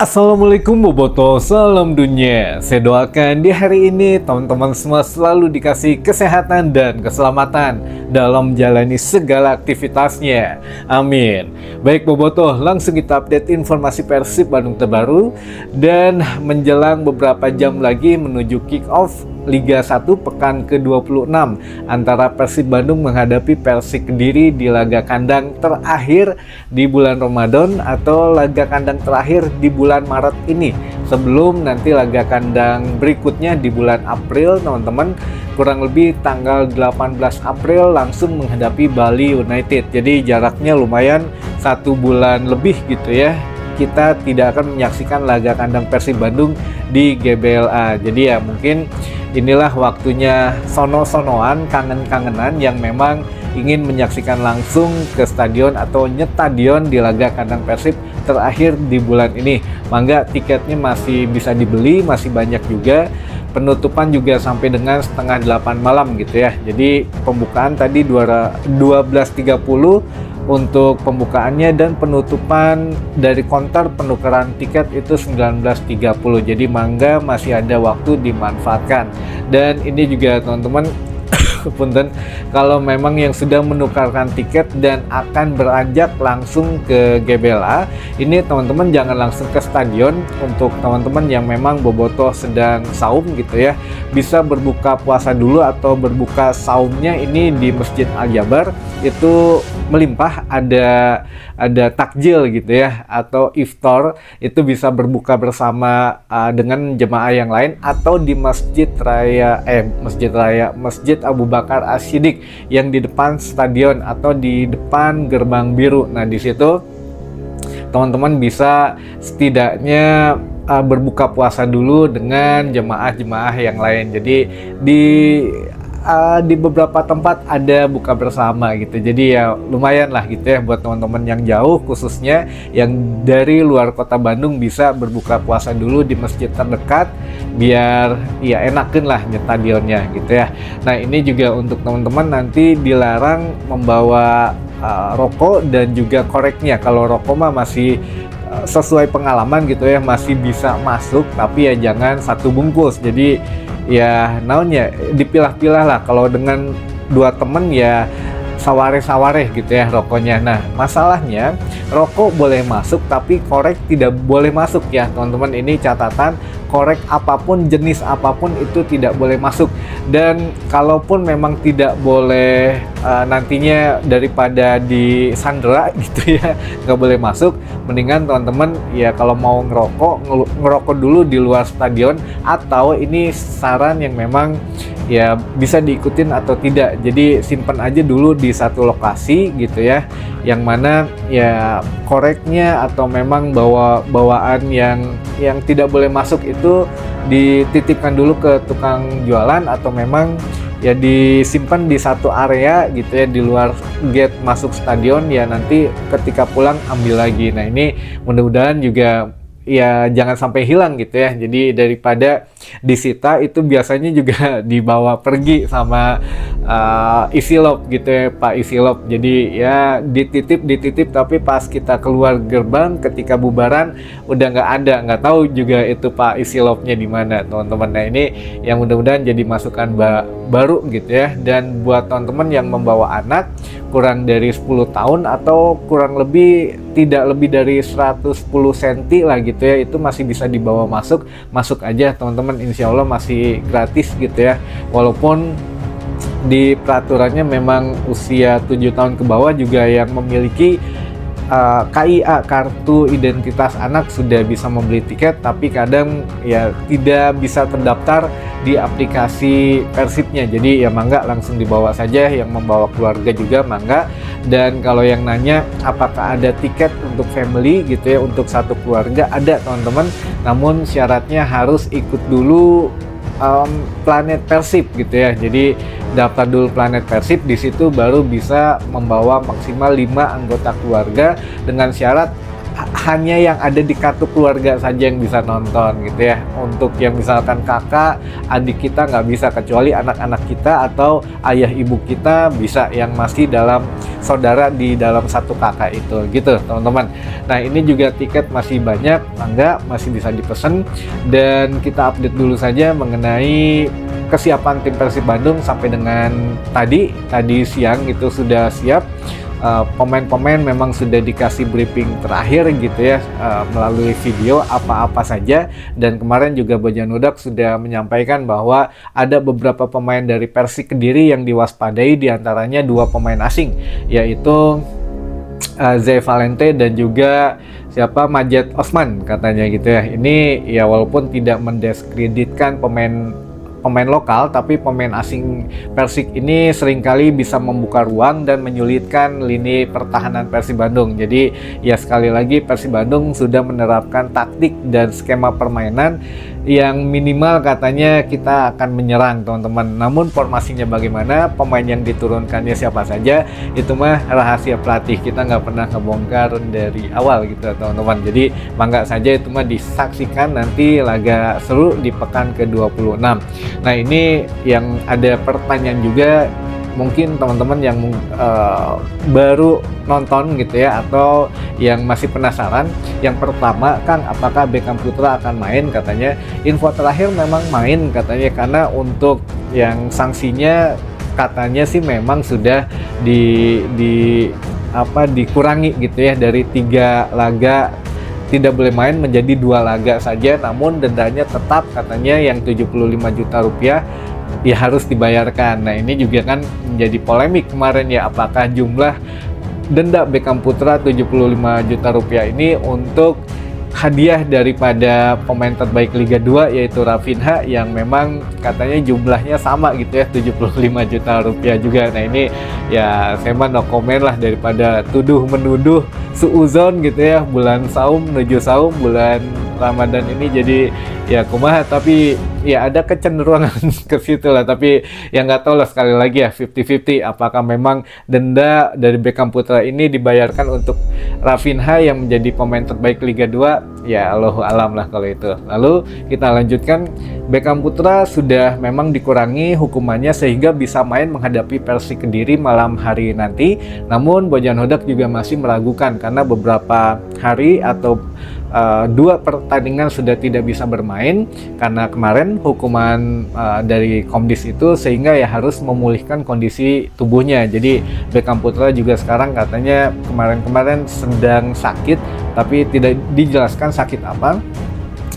Assalamualaikum Boboto, salam dunia. Saya doakan di hari ini teman-teman semua selalu dikasih kesehatan dan keselamatan dalam menjalani segala aktivitasnya. Amin. Baik Boboto, langsung kita update informasi Persib Bandung terbaru. Dan menjelang beberapa jam lagi menuju kick off Liga 1 pekan ke-26 antara Persib Bandung menghadapi Persik Kediri di laga kandang terakhir di bulan Ramadan atau laga kandang terakhir di bulan Maret ini, sebelum nanti laga kandang berikutnya di bulan April teman-teman, kurang lebih tanggal 18 April langsung menghadapi Bali United. Jadi jaraknya lumayan 1 bulan lebih gitu ya, kita tidak akan menyaksikan laga kandang Persib Bandung di GBLA. Jadi ya mungkin inilah waktunya sono-sonoan, kangen-kangenan yang memang ingin menyaksikan langsung ke stadion atau nyetadion di laga kandang Persib terakhir di bulan ini. Mangga tiketnya masih bisa dibeli, masih banyak juga. Penutupan juga sampai dengan setengah 8 malam gitu ya. Jadi pembukaan tadi 12.30 untuk pembukaannya, dan penutupan dari konter penukaran tiket itu 19.30. Jadi mangga masih ada waktu dimanfaatkan. Dan ini juga teman-teman punten, kalau memang yang sudah menukarkan tiket dan akan beranjak langsung ke GBLA, ini teman-teman jangan langsung ke stadion. Untuk teman-teman yang memang bobotoh sedang saum gitu ya, bisa berbuka puasa dulu atau berbuka saumnya ini di Masjid Al-Jabar, itu melimpah, ada takjil gitu ya, atau iftar, itu bisa berbuka bersama dengan jemaah yang lain, atau di Masjid Abu Bakar As-Siddiq yang di depan stadion atau di depan gerbang biru. Nah di situ teman-teman bisa setidaknya berbuka puasa dulu dengan jemaah-jemaah yang lain. Jadi di beberapa tempat ada buka bersama gitu. Jadi ya lumayan lah gitu ya buat teman-teman yang jauh, khususnya yang dari luar kota Bandung, bisa berbuka puasa dulu di masjid terdekat biar ya enakin lah nyetadionnya gitu ya. Nah ini juga untuk teman-teman nanti dilarang membawa rokok dan juga koreknya. Kalau rokok mah masih sesuai pengalaman gitu ya, masih bisa masuk, tapi ya jangan 1 bungkus. Jadi ya naonnya dipilah-pilah lah. Kalau dengan 2 temen ya saware-saware gitu ya rokoknya. Nah masalahnya rokok boleh masuk tapi korek tidak boleh masuk ya teman-teman. Ini catatan, korek apapun, jenis apapun itu tidak boleh masuk. Dan kalaupun memang tidak boleh, nantinya daripada disandera gitu ya, nggak boleh masuk, mendingan teman-teman ya kalau mau ngerokok dulu di luar stadion, atau ini saran yang memang ya bisa diikutin atau tidak. Jadi simpan aja dulu di satu lokasi gitu ya, yang mana ya koreknya atau memang bawaan yang tidak boleh masuk itu dititipkan dulu ke tukang jualan, atau memang ya disimpan di satu area gitu ya di luar gate masuk stadion, ya nanti ketika pulang ambil lagi. Nah ini mudah-mudahan juga ya jangan sampai hilang gitu ya. Jadi daripada disita, itu biasanya juga dibawa pergi sama Isilop gitu ya, Pak Isilop. Jadi ya dititip tapi pas kita keluar gerbang ketika bubaran udah nggak tahu juga itu Pak Isilopnya di mana teman-teman. Nah ini yang mudah-mudahan jadi masukan baru gitu ya. Dan buat teman-teman yang membawa anak kurang dari 10 tahun atau kurang lebih tidak lebih dari 110 cm lah gitu ya, itu masih bisa dibawa masuk aja teman-teman, insya Allah masih gratis gitu ya. Walaupun di peraturannya memang usia 7 tahun ke bawah juga yang memiliki KIA, kartu identitas anak, sudah bisa membeli tiket, tapi kadang ya tidak bisa terdaftar di aplikasi Persibnya. Jadi ya mangga langsung dibawa saja, yang membawa keluarga juga mangga. Dan kalau yang nanya apakah ada tiket untuk family gitu ya, untuk satu keluarga, ada teman-teman, namun syaratnya harus ikut dulu Planet Persib gitu ya. Jadi daftar dulu Planet Persib, di situ baru bisa membawa maksimal 5 anggota keluarga, dengan syarat hanya yang ada di kartu keluarga saja yang bisa nonton gitu ya. Untuk yang misalkan kakak, adik kita nggak bisa, kecuali anak-anak kita atau ayah ibu kita bisa, yang masih dalam saudara di dalam satu kakak itu gitu teman-teman. Nah ini juga tiket masih banyak, enggak masih bisa dipesan. Dan kita update dulu saja mengenai kesiapan tim Persib Bandung sampai dengan tadi siang itu sudah siap. Pemain-pemain memang sudah dikasih briefing terakhir gitu ya, melalui video apa-apa saja. Dan kemarin juga Bojan Hodak sudah menyampaikan bahwa ada beberapa pemain dari Persik Kediri yang diwaspadai, diantaranya 2 pemain asing, yaitu Zay Valente dan juga Majed Osman katanya gitu ya. Ini ya walaupun tidak mendiskreditkan pemain lokal, tapi pemain asing Persik ini seringkali bisa membuka ruang dan menyulitkan lini pertahanan Persib Bandung. Jadi ya sekali lagi Persib Bandung sudah menerapkan taktik dan skema permainan yang minimal katanya kita akan menyerang teman-teman. Namun formasinya bagaimana, pemain yang diturunkannya siapa saja, itu mah rahasia pelatih, kita nggak pernah ngebongkar dari awal gitu teman-teman. Jadi mangga saja itu mah disaksikan nanti laga seru di pekan ke-26. Nah ini yang ada pertanyaan juga, mungkin teman-teman yang baru nonton gitu ya, atau yang masih penasaran. Yang pertama, Kang, apakah Beckham Putra akan main? Katanya info terakhir memang main katanya, karena untuk yang sanksinya katanya sih memang sudah dikurangi gitu ya, dari 3 laga tidak boleh main menjadi 2 laga saja. Namun dendanya tetap katanya yang 75 juta rupiah ya harus dibayarkan. Nah ini juga kan menjadi polemik kemarin ya, apakah jumlah denda Beckham Putra 75 juta rupiah ini untuk hadiah daripada pemain terbaik Liga 2 yaitu Rafinha, yang memang katanya jumlahnya sama gitu ya, 75 juta rupiah juga. Nah ini ya saya mah no komen lah, daripada tuduh menuduh suuzon gitu ya, bulan saum menuju saum, bulan Ramadan ini jadi ya kumaha, tapi ya ada kecenderungan ke situ lah. Tapi yang nggak tahu lah, sekali lagi ya 50-50 apakah memang denda dari Beckham Putra ini dibayarkan untuk Rafinha yang menjadi pemain terbaik Liga 2, ya Allahu alam lah kalau itu. Lalu kita lanjutkan, Beckham Putra sudah memang dikurangi hukumannya sehingga bisa main menghadapi Persik Kediri malam hari nanti. Namun Bojan Hodak juga masih meragukan karena beberapa hari atau 2 pertandingan sudah tidak bisa bermain karena kemarin hukuman dari Komdis itu, sehingga ya harus memulihkan kondisi tubuhnya. Jadi Beckham Putra juga sekarang katanya kemarin-kemarin sedang sakit, tapi tidak dijelaskan sakit apa.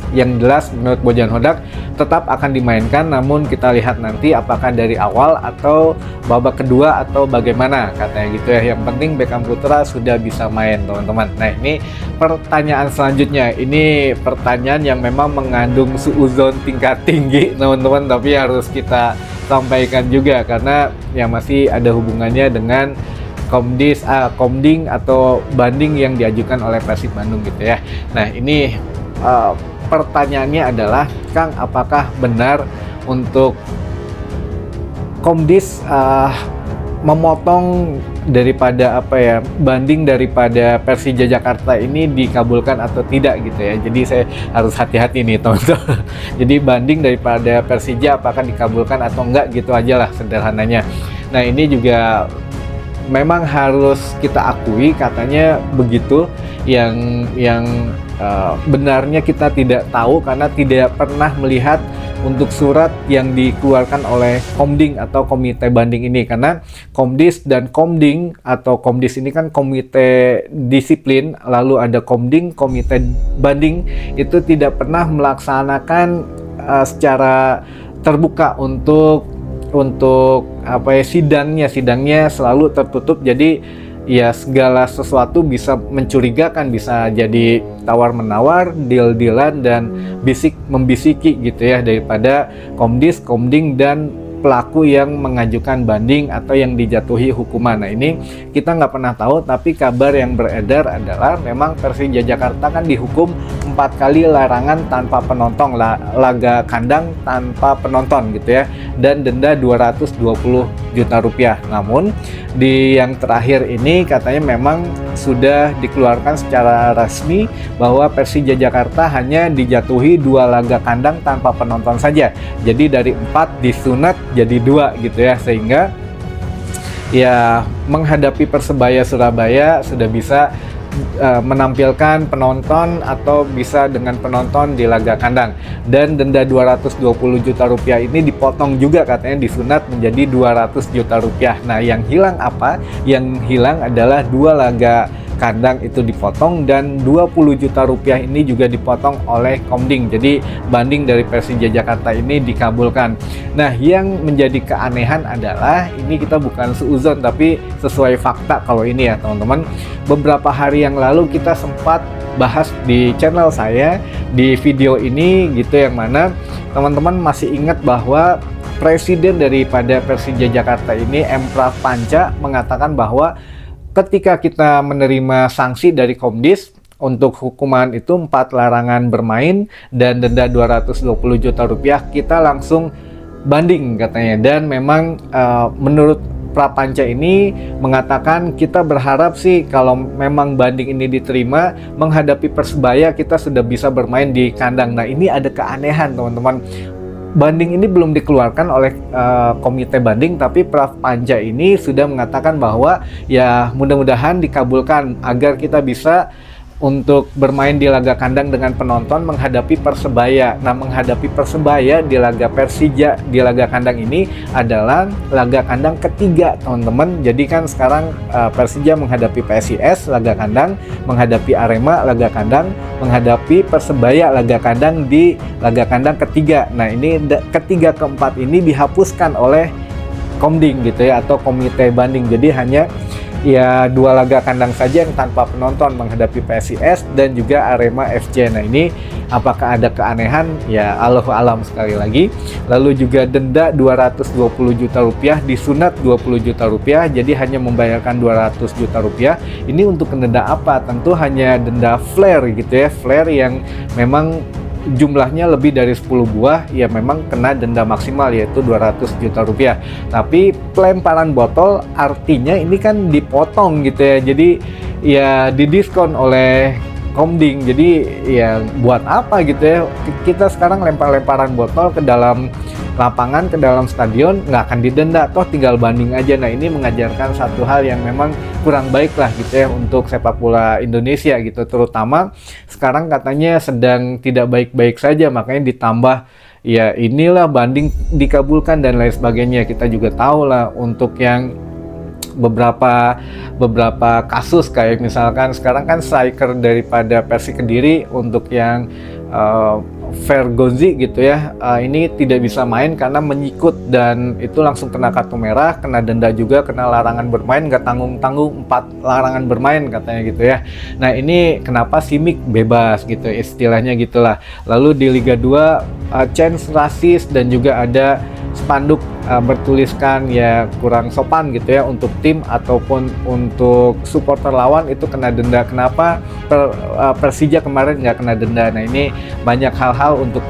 Yang jelas menurut Bojan Hodak tetap akan dimainkan, namun kita lihat nanti apakah dari awal atau babak kedua atau bagaimana katanya gitu ya. Yang penting Beckham Putra sudah bisa main teman-teman. Nah ini pertanyaan selanjutnya, ini pertanyaan yang memang mengandung suuzon tingkat tinggi teman-teman, tapi harus kita sampaikan juga karena yang masih ada hubungannya dengan komding atau banding yang diajukan oleh Persib Bandung gitu ya. Nah ini pertanyaannya adalah, Kang, apakah benar untuk Komdis memotong daripada banding daripada Persija Jakarta ini dikabulkan atau tidak gitu ya. Jadi saya harus hati-hati nih teman-teman. Jadi banding daripada Persija apakah dikabulkan atau enggak, gitu aja lah sederhananya. Nah ini juga memang harus kita akui katanya begitu, yang benarnya kita tidak tahu karena tidak pernah melihat untuk surat yang dikeluarkan oleh Komding atau komite banding ini. Karena Komdis dan Komding atau Komdis ini kan komite disiplin, lalu ada Komding, komite banding, itu tidak pernah melaksanakan secara terbuka untuk sidangnya selalu tertutup. Jadi ya segala sesuatu bisa mencurigakan, bisa jadi tawar-menawar, deal-dealan, dan bisik-membisiki gitu ya daripada Komdis, Komding, dan pelaku yang mengajukan banding atau yang dijatuhi hukuman. Nah ini kita nggak pernah tahu, tapi kabar yang beredar adalah memang Persija Jakarta kan dihukum 4 kali larangan tanpa penonton, laga kandang tanpa penonton gitu ya. dan denda 220 juta rupiah. Namun di yang terakhir ini katanya memang sudah dikeluarkan secara resmi bahwa Persija Jakarta hanya dijatuhi 2 laga kandang tanpa penonton saja. Jadi dari 4 disunat jadi 2 gitu ya, sehingga ya menghadapi Persebaya Surabaya sudah bisa menampilkan penonton atau bisa dengan penonton di laga kandang. Dan denda 220 juta rupiah ini dipotong juga, katanya disunat menjadi 200 juta rupiah. Nah, yang hilang apa? Yang hilang adalah 2 laga kandang itu dipotong, dan 20 juta rupiah ini juga dipotong oleh Komding. Jadi banding dari Persija Jakarta ini dikabulkan. Nah, yang menjadi keanehan adalah, ini kita bukan suuzon tapi sesuai fakta kalau ini ya teman-teman. Beberapa hari yang lalu kita sempat bahas di channel saya di video ini gitu, yang mana teman-teman masih ingat bahwa presiden daripada Persija Jakarta ini, Emraf Panca, mengatakan bahwa ketika kita menerima sanksi dari Komdis untuk hukuman itu 4 larangan bermain dan denda 220 juta rupiah, kita langsung banding katanya. Dan memang menurut Prapanca ini mengatakan, kita berharap sih kalau memang banding ini diterima, menghadapi Persebaya kita sudah bisa bermain di kandang. Nah, ini ada keanehan teman-teman. Banding ini belum dikeluarkan oleh komite banding, tapi Prof. Panca ini sudah mengatakan bahwa ya mudah-mudahan dikabulkan agar kita bisa untuk bermain di laga kandang dengan penonton menghadapi Persebaya. Nah, menghadapi Persebaya di laga Persija di laga kandang ini adalah laga kandang ketiga teman-teman. Jadi kan sekarang Persija menghadapi PSIS laga kandang, menghadapi Arema laga kandang, menghadapi Persebaya laga kandang di laga kandang ketiga. Nah, ini ketiga keempat ini dihapuskan oleh Komding gitu ya, atau komite banding. Jadi hanya ya 2 laga kandang saja yang tanpa penonton, menghadapi PSIS dan juga Arema FC. Nah, ini apakah ada keanehan? Ya Allahu alam sekali lagi. Lalu juga denda 220 juta rupiah disunat 20 juta rupiah, jadi hanya membayarkan 200 juta rupiah. Ini untuk denda apa? Tentu hanya denda flare gitu ya, flare yang memang jumlahnya lebih dari 10 buah, ya memang kena denda maksimal yaitu 200 juta rupiah. Tapi pelemparan botol artinya ini kan dipotong gitu ya, jadi ya didiskon oleh Komding. Jadi ya buat apa gitu ya, kita sekarang lempar-lemparan botol ke dalam lapangan, ke dalam stadion, nggak akan didenda, toh tinggal banding aja. Nah, ini mengajarkan satu hal yang memang kurang baik lah gitu ya untuk sepak bola Indonesia gitu, terutama sekarang katanya sedang tidak baik-baik saja, makanya ditambah ya inilah banding dikabulkan dan lain sebagainya. Kita juga tahu lah untuk yang beberapa kasus kayak misalkan sekarang kan striker daripada Persi Kediri untuk yang Vergonzi gitu ya, ini tidak bisa main karena menyikut dan itu langsung kena kartu merah, kena denda juga, kena larangan bermain, nggak tanggung-tanggung 4 larangan bermain katanya gitu ya. Nah, ini kenapa Simic bebas gitu istilahnya gitulah. Lalu di Liga 2 chance rasis dan juga ada spanduk bertuliskan ya kurang sopan gitu ya untuk tim ataupun untuk supporter lawan, itu kena denda. Kenapa Persija kemarin nggak kena denda? Nah, ini banyak hal-hal untuk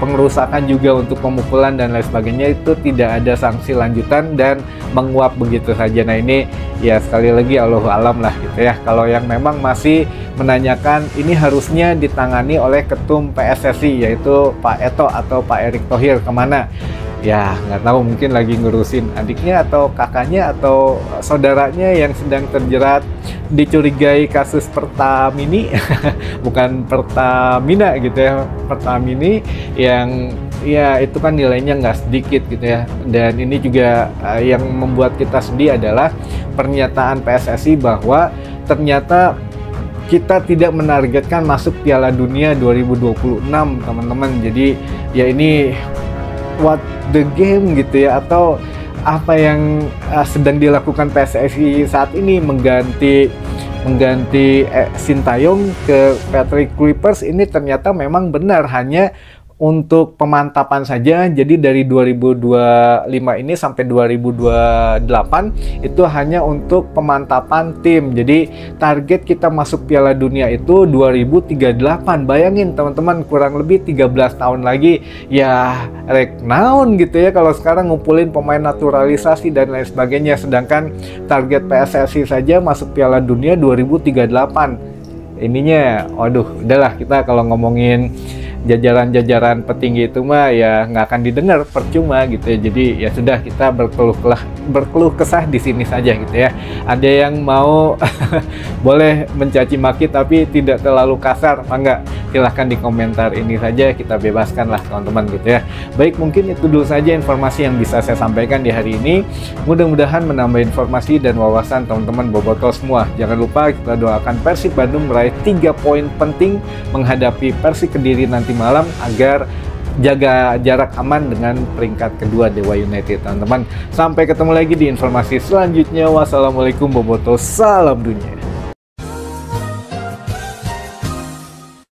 pengerusakan juga, untuk pemukulan dan lain sebagainya, itu tidak ada sanksi lanjutan dan menguap begitu saja. Nah, ini ya sekali lagi Allahu alam lah gitu ya. Kalau yang memang masih menanyakan, ini harusnya ditangani oleh Ketum PSSI yaitu Pak Eto atau Pak Erick Thohir, kemana? Ya nggak tahu, mungkin lagi ngurusin adiknya atau kakaknya atau saudaranya yang sedang terjerat dicurigai kasus Pertamini bukan Pertamina gitu ya, Pertamini yang ya itu kan nilainya nggak sedikit gitu ya. Dan ini juga yang membuat kita sedih adalah pernyataan PSSI bahwa ternyata kita tidak menargetkan masuk Piala Dunia 2026 teman-teman. Jadi ya ini what the game gitu ya, atau apa yang sedang dilakukan PSSI saat ini mengganti Sintayong ke Patrick Kluivert, ini ternyata memang benar hanya untuk pemantapan saja. Jadi dari 2025 ini sampai 2028 itu hanya untuk pemantapan tim. Jadi target kita masuk Piala Dunia itu 2038. Bayangin teman-teman, kurang lebih 13 tahun lagi. Ya rek naon gitu ya kalau sekarang ngumpulin pemain naturalisasi dan lain sebagainya. Sedangkan target PSSI saja masuk Piala Dunia 2038. Ininya, waduh, udahlah, kita kalau ngomongin jajaran-jajaran petinggi itu mah ya nggak akan didengar, percuma gitu ya. Jadi ya sudah, kita berkeluh kesah di sini saja gitu ya. Ada yang mau boleh mencaci maki tapi tidak terlalu kasar, mangga silahkan di komentar ini saja, kita bebaskan lah teman-teman gitu ya. Baik, mungkin itu dulu saja informasi yang bisa saya sampaikan di hari ini. Mudah-mudahan menambah informasi dan wawasan teman-teman bobotoh semua. Jangan lupa kita doakan Persib Bandung meraih 3 poin penting menghadapi Persik Kediri nanti malam agar jaga jarak aman dengan peringkat kedua Dewa United teman-teman. Sampai ketemu lagi di informasi selanjutnya. Wassalamualaikum bobotoh, salam dunia.